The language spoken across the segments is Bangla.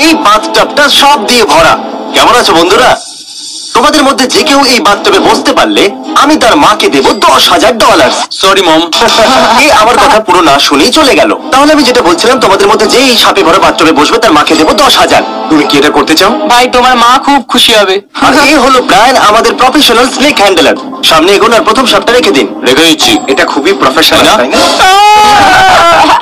এই বাথটাবটা সব দিয়ে ভরা। কেমন আছো বন্ধুরা? তোমাদের মধ্যে যে কেউ এই বাথটাবে বসতে পারলে আমি তার মাকে দেবো $10,000। Sorry mom. এই আমার কথা পুরো না শুনেই চলে গেল। তাহলে আমি যেটা বলছিলাম, তোমাদের মধ্যে যে এই সাপে ভরা বাথটাবে বসবে তার মাকে দেবো 10,000। তুমি কি এটা করতে চাও? ভাই তোমার মা খুব খুশি হবে। আর এই হলো ব্রায়ান, আমাদের প্রফেশনাল স্নেক হ্যান্ডলার। সামনে এগোন আর প্রথম সাপটা রেখে দিন। রেখে দিচ্ছি। এটা খুবই প্রফেশনাল, তাই না?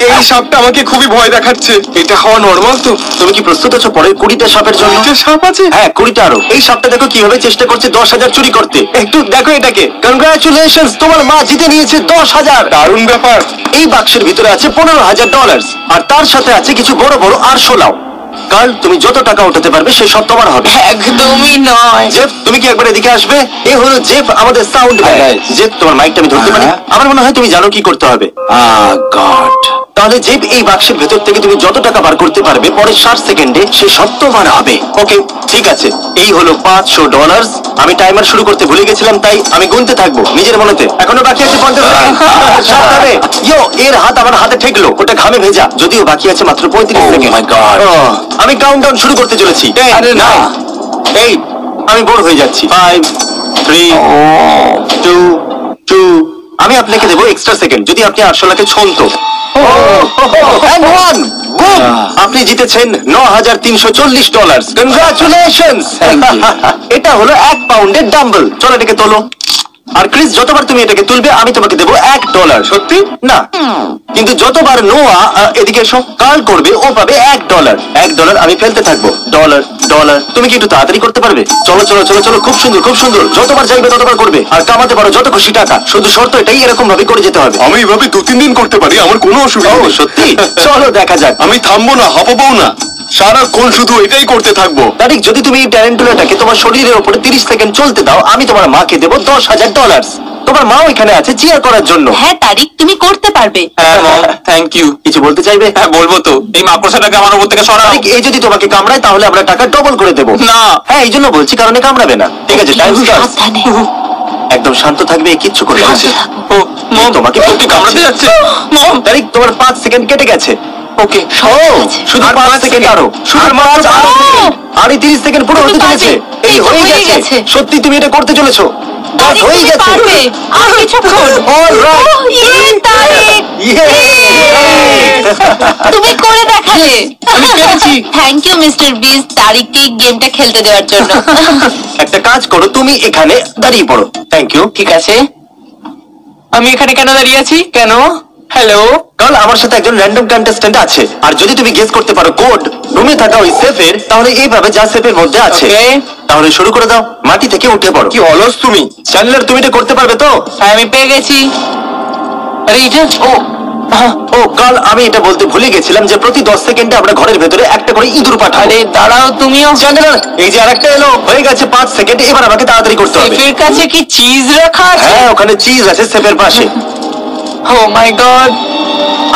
এই সাপটা আমাকে খুবই ভয় দেখাচ্ছে। এটা হওয়া নর্মাল তো? তুমি কি প্রস্তুত আছো পরের 20টা সাপের জন্য? এটা সাপ আছে? হ্যাঁ, 20টা আরো। এই সাপটা দেখো কিভাবে চেষ্টা করছে 10,000 চুরি করতে। একটু দেখো এটাকে। কনগ্রাচুলেশনস, তোমার মা জিতে নিয়েছে 10,000। দারুণ ব্যাপার। এই বাক্সের ভিতরে আছে $15,000 আর তার সাথে আছে কিছু বড় বড় আরশোলাও। কাল তুমি যত টাকা উঠাতে পারবে সে সব তোমার হবে। একদমই নয়। জেফ, তুমি কি একবার এদিকে আসবে? এই হলো জেফ, আমাদের sound man. Hi, guys. Jeff, তোমার মাইকটা আমি ধরতে পারি? আমার মনে হয় তুমি জানো কি করতে হবে। গড। তাহলে জেফ, এই বাক্সের ভেতর থেকে তুমি যত টাকা বার করতে পারবে পরের 60 সেকেন্ডে সে সব তোমার হবে। ওকে, ঠিক আছে। এই হলো $500। আমি টাইমার শুরু করতে ভুলে গেছিলাম, তাই আমি গুনতে থাকবো নিজের মনেতে। এখনো বাকি আছে 50 সেকেন্ড। সাবধানে। ইয়ো, এর হাত আমার হাতে ঠেকলো, ওটা ঘামে ভেজা। যদিও বাকি আছে মাত্র 35 সেকেন্ড। my God. আমি কাউন্টডাউন শুরু করতে চলেছি। আরে না। 8, আমি বোর হয়ে যাচ্ছি। 5, 3, 2, 2। আমি আপনাকে দেবো এক্সট্রা সেকেন্ড যদি আপনি 800 ছোন তো। And one. Boom! আপনি জিতেছেন $9,340। কনগ্রাচুলেশনস। এটা হলো 1 পাউন্ডের ডাম্বল। চলো এটাকে তোলো। আর ক্রিস, যতবার তুমি এটাকে তুলবে আমি তোমাকে দেবো $1। সত্যি? না, কিন্তু যতবার নোয়া এদিকে এসো কাল করবে ও পাবে $1। $1 আমি ফেলতে থাকবো। Dollar dollar. তুমি কি একটু তাড়াতাড়ি করতে পারবে? চলো চলো চলো চলো, খুব সুন্দর খুব সুন্দর। যতবার চাইবে ততবার করবে আর কামাতে পারো যত খুশি টাকা। শুধু শর্ত এটাই, এরকম ভাবে করে যেতে হবে। আমি এইভাবে 2-3 দিন করতে পারি, আমার কোনো অসুবিধা ও নেই। সত্যি? চলো দেখা যাক। আমি থামবো না, হাঁপাবো না, সারাক্ষণ শুধু এটাই করতে থাকবো। তারিক, যদি তুমি এই ট্যারেন্টুলাটাকে তোমার শরীরের উপরে 30 সেকেন্ড চলতে দাও আমি তোমার মাকে দেবো $10,000। তোমার মাও এখানে আছে চিয়ার করার জন্য। হ্যাঁ তারিক, তুমি করতে পারবে। হ্যাঁ মম, থ্যাংক ইউ। কিছু বলতে চাইবে? হ্যাঁ বলবো তো। এই মাকড়সাটাকে আমার উপর থেকে সরাও। তারিক, এই যদি তোমাকে কামড়ায় তাহলে আমরা টাকা ডবল করে দেবো। না। হ্যাঁ, এই জন্য বলছি, কারণে কামড়াবে না। ঠিক আছে, টাইম স্টার্ট। সাবধানে। একদম শান্ত থাকবে, কিচ্ছু করবে না। শান্ত থাকো। ও মম, তোমাকে একটু কামড়াতে যাচ্ছে। মম, তারিক, তোমার 5 সেকেন্ড কেটে গেছে। ওকে। ও, শুধু আর 5 5 সেকেন্ড সেকেন্ড। আরো। শুধু আর 5 আরো ও! সেকেন্ড। আর এই 30 সেকেন্ড পুরো হতে তুমি চলেছে। পারবে। এই হয়ে হয়ে গেছে। গেছে। সত্যি তুমি এটা করতে চলেছো। তারিক, হয়ে তুমি গেছে। পারবে। আর কিছুক্ষণ। Alright. ও, ইয়ে, তারিক। তুমি করে দেখালে। আমি পেরেছি। থ্যাংক ইউ মিস্টার বিস, তারিককে এই গেমটা খেলতে দেওয়ার জন্য। একটা কাজ করো, তুমি এখানে দাঁড়িয়ে পড়ো। Thank you. ঠিক আছে। আমি এখানে কেন দাঁড়িয়ে আছি? কেন? হ্যালো। কাল আমার সাথে একজন র্যান্ডম কন্টেস্ট্যান্ট আছে, আর যদি তুমি গেস করতে পারো কোড রুমে থাকা ওই সেফের, তাহলে এইভাবে যা সেফের মধ্যে আছে। Okay. তাহলে শুরু করে দাও। মাটি থেকে উঠে পড়ো। কি অলস তুমি। চ্যান্ডলার, তুমি এটা করতে পারবে তো? হ্যাঁ আমি পেয়ে গেছি। আরে এটা ও কাল, আমি এটা বলতে ভুলে গেছিলাম যে প্রতি 10 সেকেন্ডে আমরা ঘরের ভেতরে একটা করে ইঁদুর পাঠাবো। আরে দাঁড়াও তুমিও। চ্যান্ডলার, এই যে আরেকটা এলো, হয়ে গেছে 5 সেকেন্ড। এবার আমাকে তাড়াতাড়ি করতে হবে। সেফের কাছে কি চিজ রাখা আছে? হ্যাঁ, ওখানে চিজ আছে সেফের পাশে। ও মাই গড।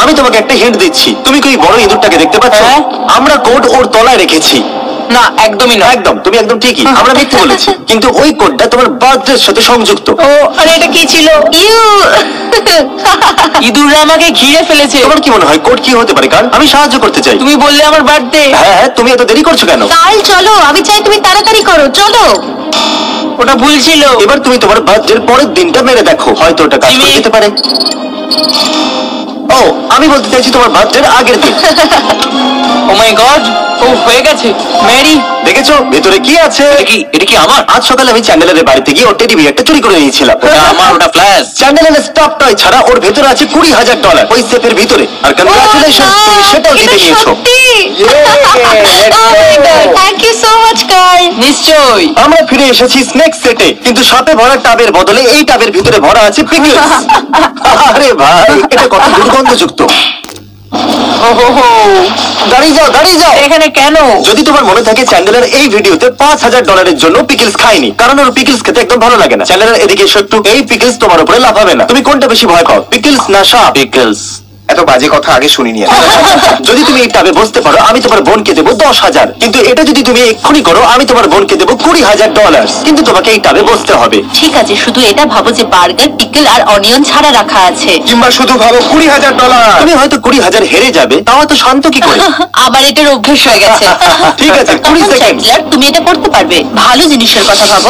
আমি তোমাকে একটা হিন্ট দিচ্ছি, তুমি কি ওই বড় ইঁদুরটাকে দেখতে পাচ্ছ? হ্যাঁ। আমরা কোড ওর তলায় রেখেছি। না একদমই না। একদম, তুমি একদম ঠিকই। আমরা মিথ্যে বলেছি, কিন্তু ওই কোডটা তোমার বার্থডের সাথে সংযুক্ত। ও আরে এটা কি ছিল? ইউ। ইঁদুররা আমাকে ঘিরে ফেলেছে। তোমার কি মনে হয় কোড কি হতে পারে? কারণ আমি সাহায্য করতে চাই। তুমি বললে আমার বার্থডে। হ্যাঁ, তুমি এত দেরি করছো কেন? কাল চলো, আমি চাই তুমি তাড়াতাড়ি করো, চলো। ওটা ভুল ছিল। এবার তুমি তোমার বার্থডের পরের দিনটা মেরে দেখো, হয়তো ওটা কাজ করে জিমি। যেতে পারে। ও, আমি বলতে চাইছি তোমার বার্থডের আগের দিন। ও মাই গড, ও হয়ে গেছে। মেরি, দেখেছো ভেতরে কি আছে? এটা কি আমার? আজ সকালে আমি চ্যান্ডেলের বাড়িতে গিয়ে ওর টেডি বিয়ারটা চুরি করে নিয়েছিলাম। ওটা আমার, ওটা ফ্ল্যাশ। চ্যান্ডেলের স্টক টয় ছাড়া ওর ভেতরে আছে $20,000 ওই সেফের ভিতরে। আর কনগ্রাচুলেশন, তুমি সেটাও জিতে নিয়েছো। থ্যাংক ইউ সো মাচ কাল। নিশ্চয়ই। আমরা ফিরে এসেছি স্নেক সেটে, কিন্তু সাপে ভরা টাবের বদলে এই টাবের ভিতরে ভরা আছে পিকলস। আরে ভাই, এটা কত দুর্গন্ধযুক্ত। ও হো হো। দাঁড়িয়ে যাও, দাঁড়িয়ে যাও। এখানে কেন? যদি তোমার মনে থাকে, চ্যান্ডেলার এই ভিডিওতে $5,000 জন্য পিকলস খায়নি, কারণ ওর পিকলস খেতে একদম ভালো লাগে না। চ্যান্ডেলার, এদিকে এসো একটু। এই পিকলস তোমার উপরে লাফাবে না। তুমি কোনটা বেশি ভয় পাও, পিকলস না সাপ? পিকলস। এত বাজে কথা আগে শুনিনি আমি। যদি তুমি এই টাবে বসতে পারো আমি তোমার বোনকে দেবো 10,000, কিন্তু এটা যদি তুমি এক্ষুনি করো আমি তোমার বোনকে দেবো $20,000, কিন্তু তোমাকে এই টাবে বসতে হবে। ঠিক আছে, শুধু এটা ভাবো যে বার্গার, পিকল আর অনিয়ন ছাড়া রাখা আছে। কিংবা শুধু ভাবো $20,000। তুমি হয়তো 20,000 হেরে যাবে, তাও তো শান্ত কি করে? আবার এটার অভ্যেস হয়ে গেছে। ঠিক আছে, 20 এখন সেকেন্ড। চ্যান্ডলার, তুমি এটা করতে পারবে। ভালো জিনিসের কথা ভাবো।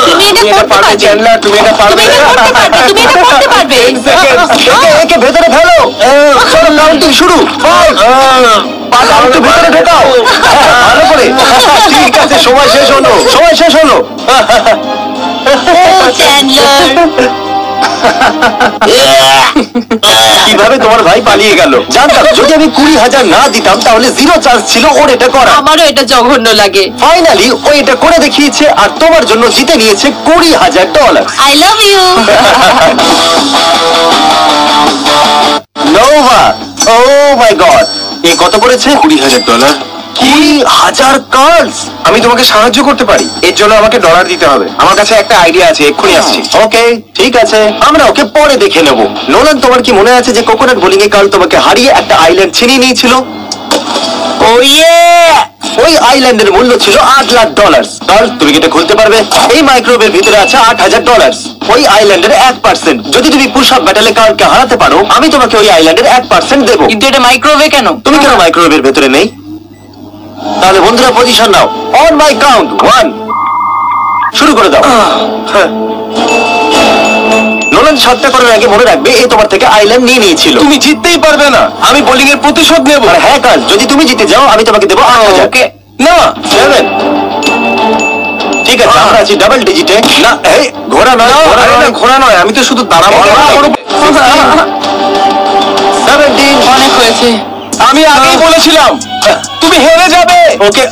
তুমি এটা তুমি এটা করতে পারবে পারবে। চ্যান্ডলার, তুমি এটা পারবে। তুমি এটা করতে পারবে। তুমি এটা করতে পারবে। 10 সেকেন্ড। একে ভেতরে ফেলো। চলো কাউন্টিং শুরু। 5 পাটা একটু ভেতরে ঢোকাও। ভালো করে। ঠিক আছে, সময় শেষ হলো। সময় শেষ হলো। ও চ্যান্ডলার, কিভাবে তোমার ভাই পালিয়ে গেল? জানতাম যদি আমি 20,000 না দিতাম তাহলে 0 চান্স ছিল ওর এটা করা। আমারও এটা জঘন্য লাগে। ফাইনালি ও এটা করে দেখিয়েছে আর তোমার জন্য জিতে নিয়েছে $20,000। I love you. Nova, oh my God, এ কত করেছে? $20,000। 20,000 কার্ডস। আমি তোমাকে সাহায্য করতে পারি, এর জন্য আমাকে ডলার দিতে হবে। আমার কাছে একটা আইডিয়া আছে, এক্ষুনি আসছি। ওকে, ঠিক আছে, আমরা ওকে পরে দেখে নেব। নোলান, তোমার কি মনে আছে যে কোকোনাট বোলিং এ কাল তোমাকে হারিয়ে একটা আইল্যান্ড ছিনিয়ে নিয়েছিল? ও ইয়ে, ওই আইল্যান্ডের মূল্য ছিল $8,00,000। কাল, তুমি কি এটা খুলতে পারবে? এই মাইক্রোওয়েভের ভিতরে আছে $8,000। ওই আইল্যান্ডের 1%। যদি তুমি পুশ আপ ব্যাটেলে কালকে হারাতে পারো আমি তোমাকে ওই আইল্যান্ডের 1% দেবো। কিন্তু এটা মাইক্রোওয়েভে কেন? তুমি কেন মাইক্রোওয়েভের ভেতরে নেই? তাহলে বন্ধুরা position now. On my count 1, শুরু করে দাও। নোলান শটটা করার আগে মনে রাখবে এই তোমার থেকে আইল্যান্ড নিয়ে নিয়েছিল। তুমি জিততেই পারবে না, আমি বোলিং এর প্রতিশোধ নেব। আর হ্যাঁ কাল, যদি তুমি জিতে যাও আমি তোমাকে দেবো 8,000। ওকে, না 7। ঠিক আছে, আমরা আছি ডাবল ডিজিটে। না এই ঘোড়া নয়, ঘোড়া আরে না, নয়, ঘোড়া নয়, আমি তো শুধু দাঁড়াবো। 17। অনেক হয়েছে। আমি আগেই বলেছিলাম তুমি হেরে যাবে। ওকে,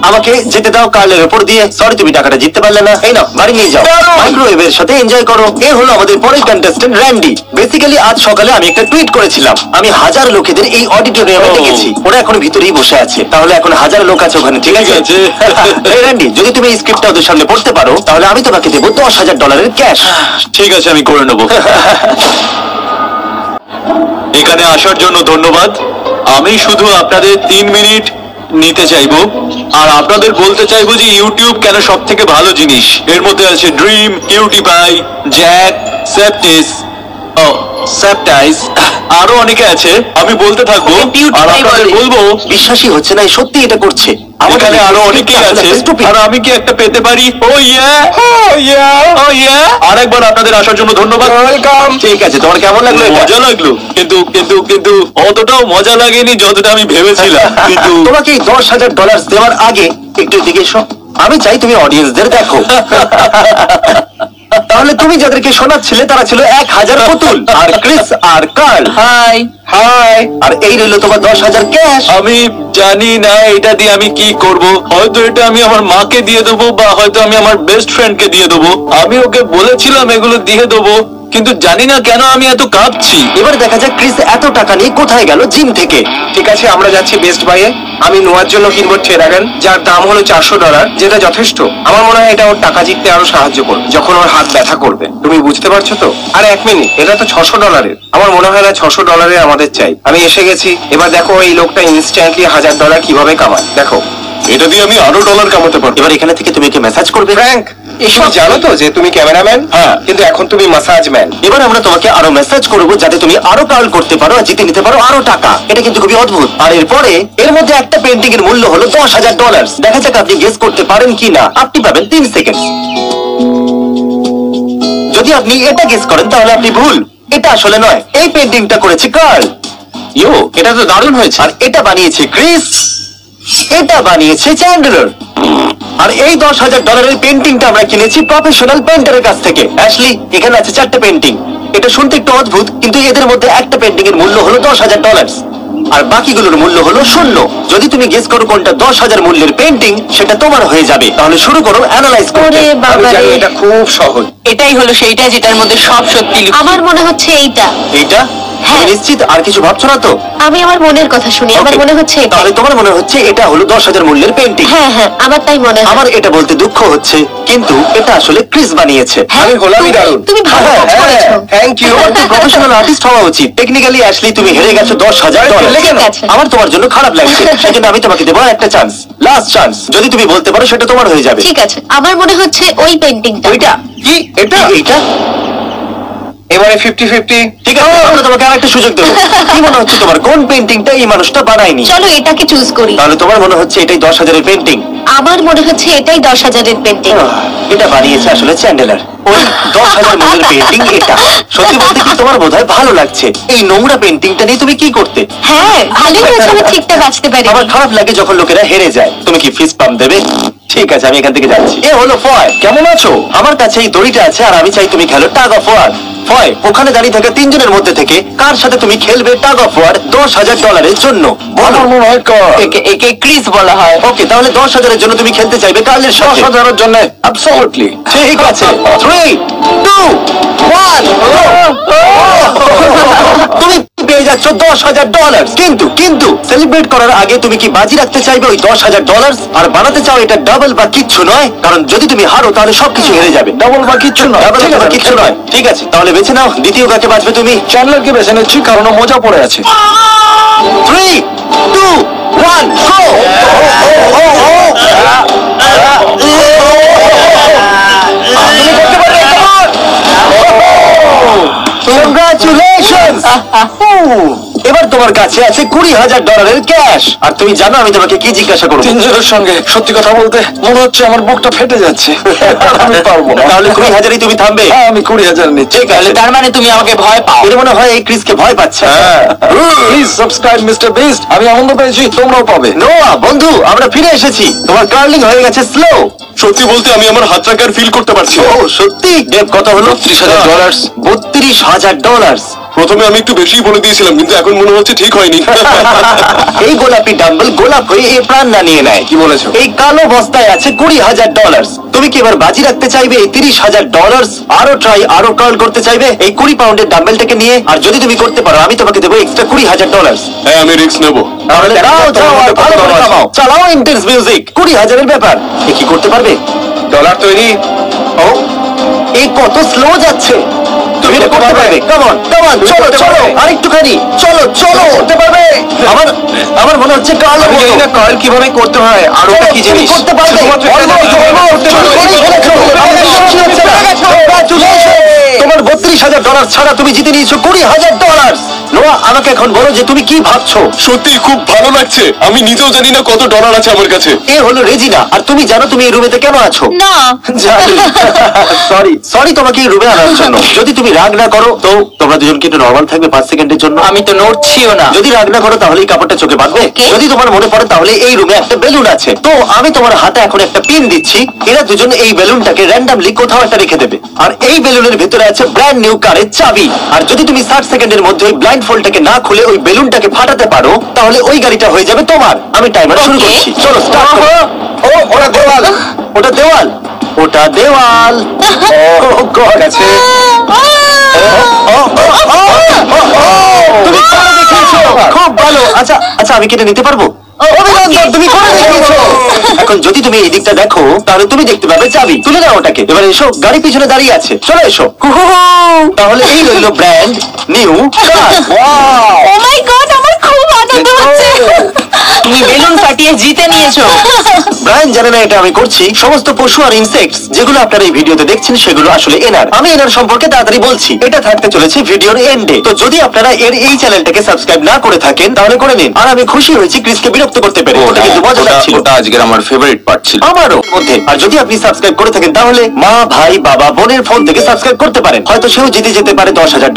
আমাকে যেতে দাও কার্লের উপর দিয়ে। সরি, তুমি টাকাটা জিততে পারলে না। এই নাও, বাড়ি নিয়ে যাও। দারুণ। মাইক্রোওয়েভের সাথে এনজয় করো। এ হলো আমাদের পরের কন্টেস্ট্যান্ট র্যান্ডি। বেসিক্যালি আজ সকালে আমি একটা টুইট করেছিলাম, আমি 1000 লোকেদের এই অডিটোরিয়ামে ডেকেছি। ওরা এখন ভিতরেই বসে আছে, তাহলে এখন 1000 লোক আছে ওখানে। ঠিক আছে। এই র্যান্ডি, যদি তুমি এই স্ক্রিপ্টটা ওদের সামনে পড়তে পারো তাহলে আমি তোমাকে দেবো $10,000 ক্যাশ। ঠিক আছে, আমি করে নেব। এখানে আসার জন্য ধন্যবাদ। আমি শুধু আপনাদের 3 মিনিট নিতে চাইবো আর আপনাদের বলতে চাইবো যে ইউটিউব কেন সব থেকে ভালো জিনিস। এর মধ্যে আছে ড্রিম, কিউটিপাই, জ্যাক, সেপটিস, সেপটাইস, আরো অনেকে আছে। আমি বলতে থাকবো আর আপনাদের বলবো বিশ্বাসই হচ্ছে না, সত্যি এটা করছে। এখানে আরো অনেকেই আছে আর আমি কি একটা পেতে পারি? ও ইয়া, ও ইয়া, ও ইয়া। আরেকবার আপনাদের আসার জন্য ধন্যবাদ। ওয়েলকাম। ঠিক আছে, তোমার কেমন লাগলো এটা? মজা লাগলো, কিন্তু কিন্তু কিন্তু অতটাও মজা লাগেনি যতটা আমি ভেবেছিলাম। কিন্তু তোমাকে এই $10,000 দেওয়ার আগে একটু দিকে এসো। আমি চাই তুমি অডিয়েন্সদের দেখো। তাহলে তুমি যাদেরকে শোনাচ্ছিলে তারা ছিল 1,000 পুতুল, আর ক্রিস আর কার্ল। হাই। হাই। আর এই রইলো তোমার 10,000 ক্যাশ। আমি জানি না এটা দিয়ে আমি কি করব। হয়তো এটা আমি আমার মাকে দিয়ে দেবো বা হয়তো আমি আমার বেস্ট ফ্রেন্ডকে দিয়ে দেবো। আমি ওকে বলেছিলাম এগুলো দিয়ে দেবো, কিন্তু জানি না কেন আমি এত কাঁপছি। এবার দেখা যাক ক্রিস এত টাকা নিয়ে কোথায় গেল জিম থেকে। ঠিক আছে, আমরা যাচ্ছি বেস্ট বাইয়ে। আমি নোয়ার জন্য কিনবো ট্রেডাগান, যার দাম হলো $400, যেটা যথেষ্ট। আমার মনে হয় এটা ওর টাকা জিততে আরো সাহায্য করবে যখন ওর হাত ব্যথা করবে। তুমি বুঝতে পারছো তো? আরে 1 মিনিট, এটা তো $600। আমার মনে হয় না $600 আমাদের চাই। আমি এসে গেছি। এবার দেখো এই লোকটা ইনস্ট্যান্টলি $1,000 কিভাবে কামায়। দেখো, এটা দিয়ে আমি আরো ডলার কামাতে পারবো। এবার এখানে থেকে তুমি একে মেসেজ করবে। ফ্র্যাঙ্ক, তুমি জানো তো যে তুমি ক্যামেরাম্যান? হ্যাঁ। কিন্তু এখন তুমি মাসাজ ম্যান। এবার আমরা তোমাকে আরো মেসেজ করবো যাতে তুমি আরো কার্ল করতে পারো আর জিতে নিতে পারো আরো টাকা। এটা কিন্তু খুবই অদ্ভুত। আর এরপরে এর মধ্যে একটা পেন্টিং এর মূল্য হলো $10,000। দেখা যাক আপনি গেস করতে পারেন কিনা। আপনি পাবেন 3 সেকেন্ড। যদি আপনি এটা গেস করেন তাহলে আপনি ভুল। এটা আসলে নয়, এই পেন্টিংটা করেছে কার্ল। ইয়ো, এটা তো দারুণ হয়েছে। আর এটা বানিয়েছে ক্রিস, এটা বানিয়েছে চ্যান্ডলার। আর এই $10,000 পেন্টিংটা আমরা কিনেছি প্রফেশনাল পেন্টারের কাছ থেকে। অ্যাশলি, এখানে আছে 4টে পেন্টিং। এটা শুনতে একটু অদ্ভুত, কিন্তু এদের মধ্যে একটা পেন্টিং এর মূল্য হলো $10,000 আর বাকিগুলোর মূল্য হলো 0। যদি তুমি গেস করো কোনটা 10,000 মূল্যের পেন্টিং, সেটা তোমার হয়ে যাবে। তাহলে শুরু করো অ্যানালাইজ করতে। ওরে আমি বাবা জানি রে। এটা খুব সহজ। এটাই হলো সেইটা যেটার মধ্যে সব সত্যি লুকিয়ে। আমার মনে হচ্ছে এইটা। এইটা হ্যাঁ। নিশ্চিত আর কিছু ভাবছো না তো? আমি আমার মনের কথা শুনি, আমার Okay. মনে হচ্ছে এটা। তাহলে তোমার মনে হচ্ছে এটা হলো 10,000 মূল্যের পেন্টিং। হ্যাঁ হ্যাঁ, আমার তাই মনে হয়। আমার এটা বলতে দুঃখ হচ্ছে, কিন্তু এটা আসলে ক্রিস বানিয়েছে। হ্যাঁ, আমি হলামই তুমি- দারুণ। তুমি ভালো কাজ করেছো। Thank you. প্রফেশনাল আর্টিস্ট হওয়া উচিত। টেকনিক্যালি আসলে তুমি হেরে গেছো $10,000। ঠিক আছে। আমার তোমার জন্য খারাপ লাগছে, সেজন্য আমি তোমাকে দেবো একটা চান্স, লাস্ট চান্স। যদি তুমি বলতে পারো সেটা তোমার হয়ে যাবে। ঠিক আছে, আমার মনে হচ্ছে ওই পেন্টিংটা। ওইটা কি এটা? এইটা এবারে 50-50। ঠিক আছে, আমরা তোমাকে আরেকটা সুযোগ দেবো। কি মনে হচ্ছে তোমার কোন পেন্টিংটা এই মানুষটা বানায়নি? চলো এটাকে চুজ করি। তাহলে তোমার মনে হচ্ছে এটাই 10,000-এর পেন্টিং? আমার মনে হচ্ছে এটাই 10,000-এর পেন্টিং। এটা বানিয়েছে আসলে চ্যান্ডেলার। ওই 10,000 মূল্যের পেন্টিং এটা। সত্যি বলতে কি তোমার বোধহয় ভালো লাগছে? এই নোংরা পেন্টিংটা নিয়ে তুমি কি করতে? হ্যাঁ, ভালোই হয়েছে আমি ঠিকটা বাঁচতে পারি। আমার খারাপ লাগে যখন লোকেরা হেরে যায়। তুমি কি ফিস পাম্প দেবে? ঠিক আছে, আমি এখান থেকে যাচ্ছি। এ হলো ফয়, কেমন আছো? আমার কাছে এই দড়িটা আছে আর আমি চাই তুমি খেলো টাগ অফ ওয়ার। ফয়, ওখানে দাঁড়িয়ে থাকা তিনজনের মধ্যে থেকে কার সাথে তুমি খেলবে টাগ অফ ওয়ার $10,000-এর জন্য? বলো। একে ক্রিস বলা হয়। ওকে, তাহলে 10,000-এর জন্য তুমি খেলতে চাইবে কার্লের সাথে? 10,000-এর জন্য অ্যাবসলিউটলি। ঠিক আছে, 3, 2, 1 তুমি পেয়ে যাচ্ছ $10,000। কিন্তু সেলিব্রেট করার আগে তুমি কি বাজি রাখতে চাইবে ওই $10,000 আর বানাতে চাও এটা ডাবল বা কিচ্ছু নয়? কারণ যদি তুমি হারো তাহলে সবকিছু হেরে যাবে। ডাবল বা কিচ্ছু নয়। ডাবল ঠিক বা আছে, কিচ্ছু নয়। ঠিক আছে, তাহলে বেছে নাও দ্বিতীয় কাকে বাঁচবে তুমি। চ্যান্ডলারকে বেছে নিচ্ছি কারণ ও মজা পড়ে আছে। 3, 2, 1 গো। Congratulations! এবার তোমার কাছে আছে $20,000-এর ক্যাশ। আর তুমি জানো আমি তোমাকে কি জিজ্ঞাসা করবো? তিনজনের সঙ্গে সত্যি কথা বলতে মনে হচ্ছে আমার বুকটা ফেটে যাচ্ছে। আমি পারবো না। তাহলে 20,000-ই তুমি থামবে? হ্যাঁ, আমি 20,000 নিচ্ছি। ঠিক আছে, তার মানে তুমি আমাকে ভয় পাও। এর মনে হয় এই ক্রিসকে ভয় পাচ্ছে। Please subscribe mister beast. আমি আনন্দ পেয়েছি, তোমরাও পাবে। নোয়া বন্ধু, আমরা ফিরে এসেছি। তোমার কার্লিং হয়ে গেছে স্লো। সত্যি বলতে আমি আমার হাতটাকে আর ফিল করতে পারছি না। ও সত্যি? ডেভ, কত হলো? $30,000 $32,000। প্রথমে আমি একটু বেশি বলে দিয়েছিলাম, কিন্তু এখন মনে হচ্ছে ঠিক হয়নি। এই গোলাপি ডাম্বল গোলাপ হয়ে এ প্রাণ না নিয়ে নেয়। কি বলেছো? এই কালো বস্তায় আছে $20,000। তুমি কি এবার বাজি রাখতে চাইবে এই $30,000? আরো কার্ল করতে চাইবে এই 20 পাউন্ডের ডাম্বেলটাকে নিয়ে? আর যদি তুমি করতে পারো আমি তোমাকে দেবো এক্সট্রা $20,000। হ্যাঁ, আমি রিস্ক নেবো। তাহলে যাও আর ভালো করে কামাও। চালাও ইন্টেন্স মিউজিক। 20,000-এর ব্যাপার। এ কি করতে পারবে? ডলার তৈরি। ও, এই কত স্লো যাচ্ছে। তুমি এটা করতে পারবে। কাম অন, চলো চলো, আরেকটুখানি। চলো করতে পারবে। আমার মনে হচ্ছে কাল আমি জানি না কার্ল কিভাবে করতে হয়, আর ওটা কি জিনিস? করতে পারবে। শুধুমাত্র এটা জানি। তোমার $32,000 ছাড়া তুমি জিতে নিয়েছো $20,000। নোয়া, আমাকে এখন বলো যে তুমি কি ভাবছো? সত্যি খুব ভালো লাগছে। আমি নিজেও জানি না কত ডলার আছে আমার কাছে। এ হলো রেজিনা, আর তুমি জানো তুমি এই রুমেতে কেন আছো? না, সরি তোমাকে এই রুমে আনার জন্য। যদি তুমি রাগ না করো তো তোমরা দুজন কি একটু নর্মাল থাকবে 5 সেকেন্ডের জন্য? আমি তো নড়ছিও না। যদি রাগ না করো তাহলে এই কাপড়টা চোখে বাঁধবে। Okay. যদি তোমার মনে পড়ে তাহলে এই রুমে একটা বেলুন আছে। তো আমি তোমার হাতে এখন একটা পিন দিচ্ছি। এরা দুজন এই বেলুনটাকে র্যান্ডমলি কোথাও একটা রেখে দেবে। আর এই বেলুনের ভিতরে আছে ব্র্যান্ড নিউ কারের চাবি। আর যদি তুমি 60 সেকেন্ডের মধ্যে ওই ব্লাইন্ড ফোল্ডটাকে না খুলে ওই বেলুনটাকে ফাটাতে পারো তাহলে ওই গাড়িটা হয়ে যাবে তোমার। আমি টাইমার শুরু Okay. করছি। চলো স্টার্ট করো। ও, ওটা দেওয়াল। ওটা দেওয়াল। ওটা দেওয়াল। ও গড আছে। তুমি করে দেখিয়েছো। খুব ভালো। আচ্ছা আমি কেটে নিতে পারবো? অভিনন্দন, তুমি করে দেখিয়েছো। এখন যদি তুমি এই দিকটা দেখো তাহলে তুমি দেখতে পাবে চাবি। তুলে নাও ওটাকে। এবার এসো, গাড়ি পিছনে দাঁড়িয়ে আছে। চলে এসো। তাহলে এই রইলো brand new car. O my god, আমার খুব আনন্দ হচ্ছে। তুমি বেলুন ফাটিয়ে জিতে নিয়েছো। ব্রায়ান জানে না এটা আমি করছি। সমস্ত পশু আর ইনসেক্টস যেগুলো আপনারা এই ভিডিওতে দেখছেন সেগুলো আসলে এনার। আমি এনার সম্পর্কে তাড়াতাড়ি বলছি। এটা থাকতে চলেছে ভিডিওর এন্ডে। তো যদি আপনারা এর এই চ্যানেলটাকে সাবস্ক্রাইব না করে থাকেন তাহলে করে নিন। আর আমি খুশি হয়েছি ক্রিসকে বিরক্ত করতে পেরে। ওটা কিন্তু মজাদার ছিল। ওটা আজকের আমার ফেভারিট পার্ট ছিল। আমারও মধ্যে। আর যদি আপনি সাবস্ক্রাইব করে থাকেন তাহলে মা, ভাই, বাবা, বোনের ফোন থেকে সাবস্ক্রাইব করতে পারেন। হয়তো সেও জিতে যেতে পারে $10,000।